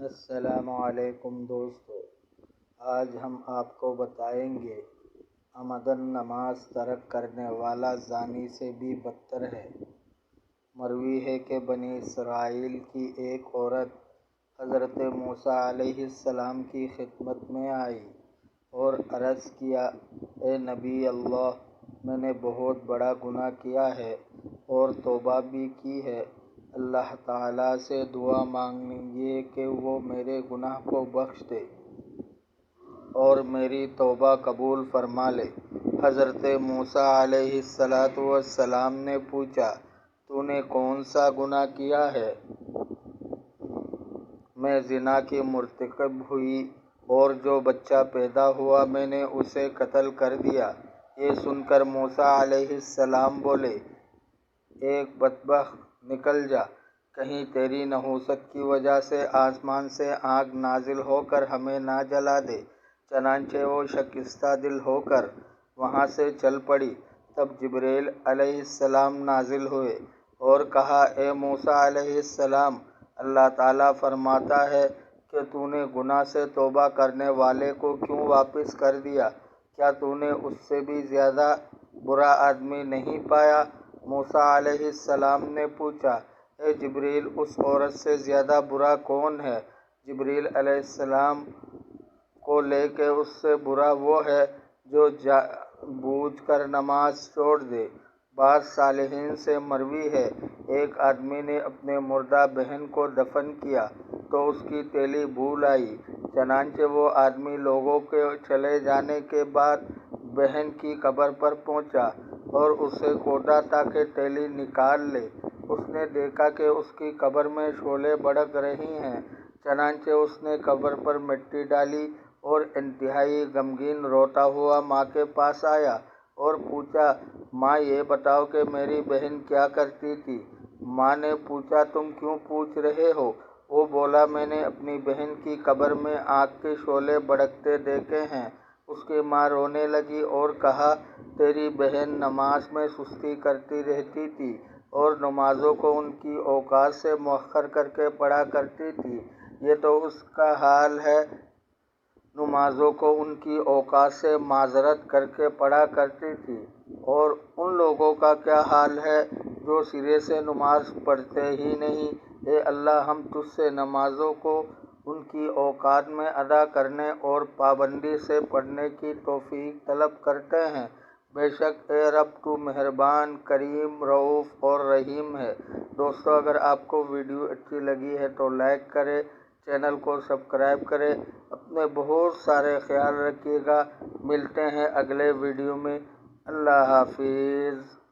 السلام علیکم دوستو، آج ہم آپ کو بتائیں گے عمدن نماز ترک کرنے والا زانی سے بھی بدتر ہے۔ مروی ہے کہ بنی اسرائیل کی ایک عورت حضرت موسیٰ علیہ السلام کی خدمت میں آئی اور عرض کیا، اے نبی اللہ، میں نے بہت بڑا گناہ کیا ہے اور توبہ بھی کی ہے۔ اللہ تعالیٰ سے دعا مانگیے کہ وہ میرے گناہ کو بخش دے اور میری توبہ قبول فرما لے۔ حضرت موسیٰ علیہ السلام نے پوچھا، تو نے کون سا گناہ کیا ہے؟ میں زنا کی مرتکب ہوئی اور جو بچہ پیدا ہوا میں نے اسے قتل کر دیا۔ یہ سن کر موسیٰ علیہ السلام بولے، ایک بدبخت، نکل جا، کہیں تیری نحوست کی وجہ سے آسمان سے آگ نازل ہو کر ہمیں نہ جلا دے۔ چنانچہ وہ شکستہ دل ہو کر وہاں سے چل پڑی۔ تب جبریل علیہ السلام نازل ہوئے اور کہا، اے موسیٰ علیہ السلام، اللہ تعالیٰ فرماتا ہے کہ تو نے گناہ سے توبہ کرنے والے کو کیوں واپس کر دیا؟ کیا تو نے اس سے بھی زیادہ برا آدمی نہیں پایا؟ موسیٰ علیہ السلام نے پوچھا، اے جبریل، اس عورت سے زیادہ برا کون ہے؟ جبریل علیہ السلام کو لے کہ اس سے برا وہ ہے جو بوجھ کر نماز چھوڑ دے۔ بعض صالحین سے مروی ہے، ایک آدمی نے اپنے مردہ بہن کو دفن کیا تو اس کی تیلی بھول آئی۔ چنانچہ وہ آدمی لوگوں کے چلے جانے کے بعد بہن کی قبر پر پہنچا اور اسے کودا تاکہ تیلی نکال لے۔ اس نے دیکھا کہ اس کی قبر میں شعلے بھڑک رہے ہیں۔ چنانچہ اس نے قبر پر مٹی ڈالی اور انتہائی غمگین روتا ہوا ماں کے پاس آیا اور پوچھا، ماں، یہ بتاؤ کہ میری بہن کیا کرتی تھی؟ ماں نے پوچھا، تم کیوں پوچھ رہے ہو؟ وہ بولا، میں نے اپنی بہن کی قبر میں آگ کے شعلے بھڑکتے دیکھے ہیں۔ اس کی ماں رونے لگی اور کہا، تیری بہن نماز میں سستی کرتی رہتی تھی اور نمازوں کو ان کی اوقات سے مؤخر کر کے پڑھا کرتی تھی۔ یہ تو اس کا حال ہے، نمازوں کو ان کی اوقات سے معذرت کر کے پڑھا کرتی تھی، اور ان لوگوں کا کیا حال ہے جو سرے سے نماز پڑھتے ہی نہیں۔ اے اللہ، ہم تجھ سے نمازوں کو ان کی اوقات میں ادا کرنے اور پابندی سے پڑھنے کی توفیق طلب کرتے ہیں۔ بے شک اے رب، تو مہربان، کریم، رؤوف اور رحیم ہے۔ دوستو، اگر آپ کو ویڈیو اچھی لگی ہے تو لائک کریں، چینل کو سبسکرائب کریں، اپنے بہت سارے خیال رکھیے گا۔ ملتے ہیں اگلے ویڈیو میں۔ اللہ حافظ۔